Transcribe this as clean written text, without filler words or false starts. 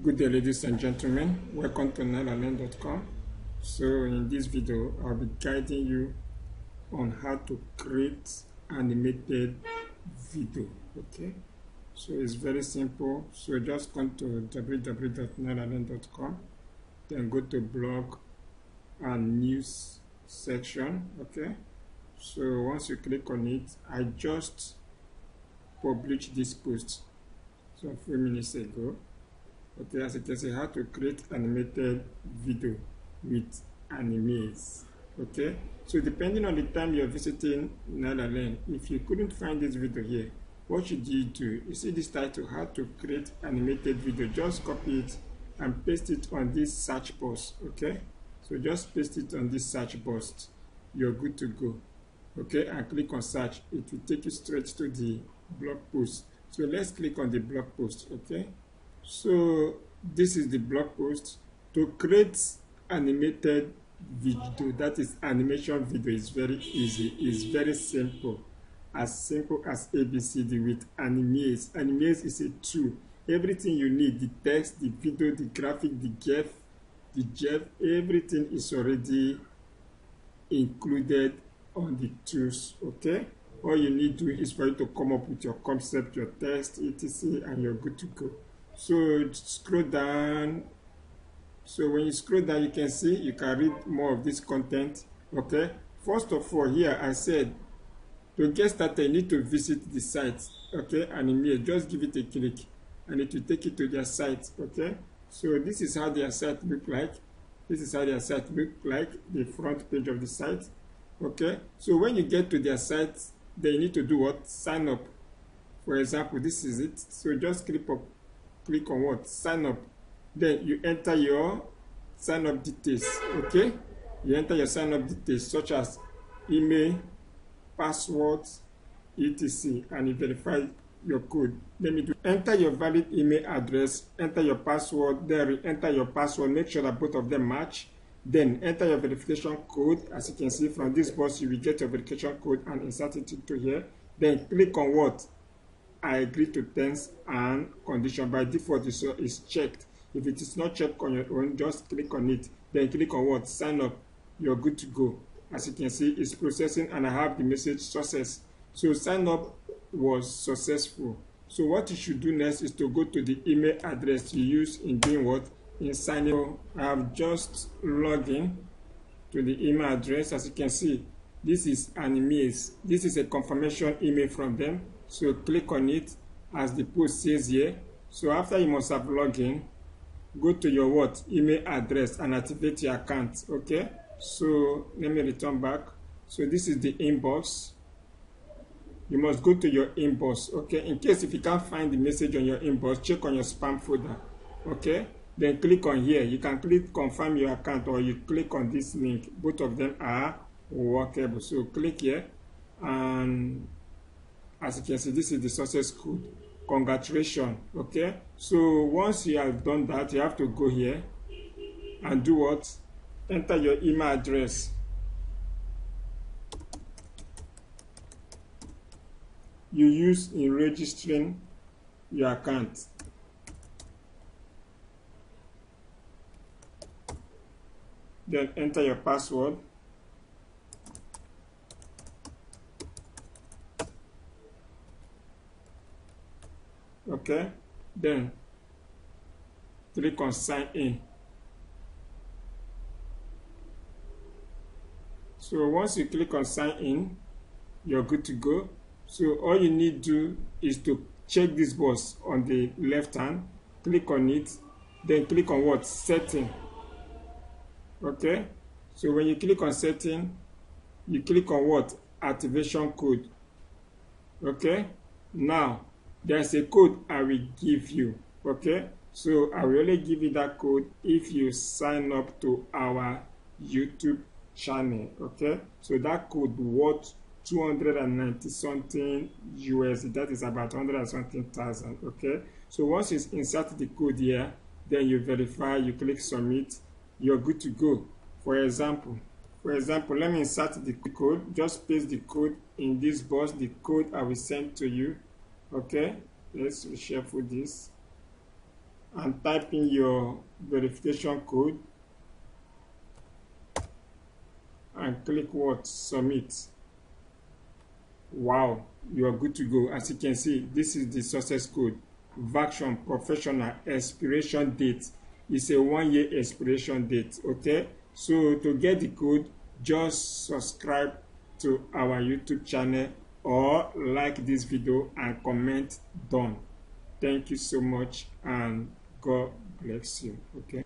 Good day, ladies and gentlemen. Welcome to NileLearn.com. So in this video, I'll be guiding you on how to create animated video. Okay, so it's very simple. So just come to www.NileLearn.com, then go to blog and news section. Okay, so once you click on it, I just published this post so a few minutes ago. Okay, as you can see, how to create animated video with animes. Okay, so depending on the time you're visiting NileLearn, if you couldn't find this video here, what should you do? You see this title, how to create animated video. Just copy it and paste it on this search box. Okay, so just paste it on this search box. You're good to go. Okay, and click on search. It will take you straight to the blog post. So let's click on the blog post. Okay, so this is the blog post. To create animated video, that is animation video, is very easy. It's very simple as ABCD with animes. Animes is a tool. Everything you need, the text, the video, the graphic, the GIF, everything is already included on the tools. Okay, all you need to do is for you to come up with your concept, your text, etc., and you're good to go. So scroll down. So when you scroll down, you can see you can read more of this content. Okay, first of all, here I said to get started you need to visit the site. Okay, and in here just give it a click and it will take you to their site. Okay, so this is how their site look like. This is how their site look like, the front page of the site. Okay, so when you get to their site, then you need to do what? Sign up. For example, this is it. So just click on what? Sign up. Then you enter your sign up details. Okay, you enter your sign up details such as email, password, etc., and you verify your code. Let me do. Enter your valid email address, enter your password, then enter your password, make sure that both of them match. Then enter your verification code. As you can see from this box, you will get your verification code and insert it into here. Then click on what? I agree to terms and condition. By default, is checked. If it is not checked on your own, just click on it. Then click on what? Sign up. You're good to go. As you can see, it's processing and I have the message success. So sign up was successful. So what you should do next is to go to the email address you use in doing what? In signing up. I have just logged in to the email address. As you can see, this is animes. This is a confirmation email from them. So click on it as the post says here. So after you must have logged in, go to your what? Email address and activate your account. Okay, so let me return back. So this is the inbox. You must go to your inbox. Okay, in case if you can't find the message on your inbox, check on your spam folder. Okay, then click on here. You can click confirm your account or you click on this link. Both of them are workable. So click here and as you can see, this is the success code. Congratulations. Okay, so once you have done that, you have to go here and do what? Enter your email address. You use in registering your account. Then enter your password. Okay, then click on sign in. So once you click on sign in, you're good to go. So all you need to do is to check this box on the left hand, click on it, then click on what? Setting. Okay, so when you click on setting, you click on what? Activation code. Okay, now there's a code I will give you. Okay, so I will only give you that code if you sign up to our YouTube channel. Okay, so that code worth 290 something USD, that is about 100 and something thousand. Okay, so once you insert the code here, then you verify, you click submit, you're good to go. For example, let me insert the code. Just paste the code in this box, the code I will send to you. Okay, let's reshuffle this. and type in your verification code and click what? Submit. Wow, you are good to go. As you can see, this is the success code. Vaction professional expiration date is a 1-year expiration date. Okay, so to get the code, just subscribe to our YouTube channel or like this video and comment done. Thank you so much and God bless you. Okay.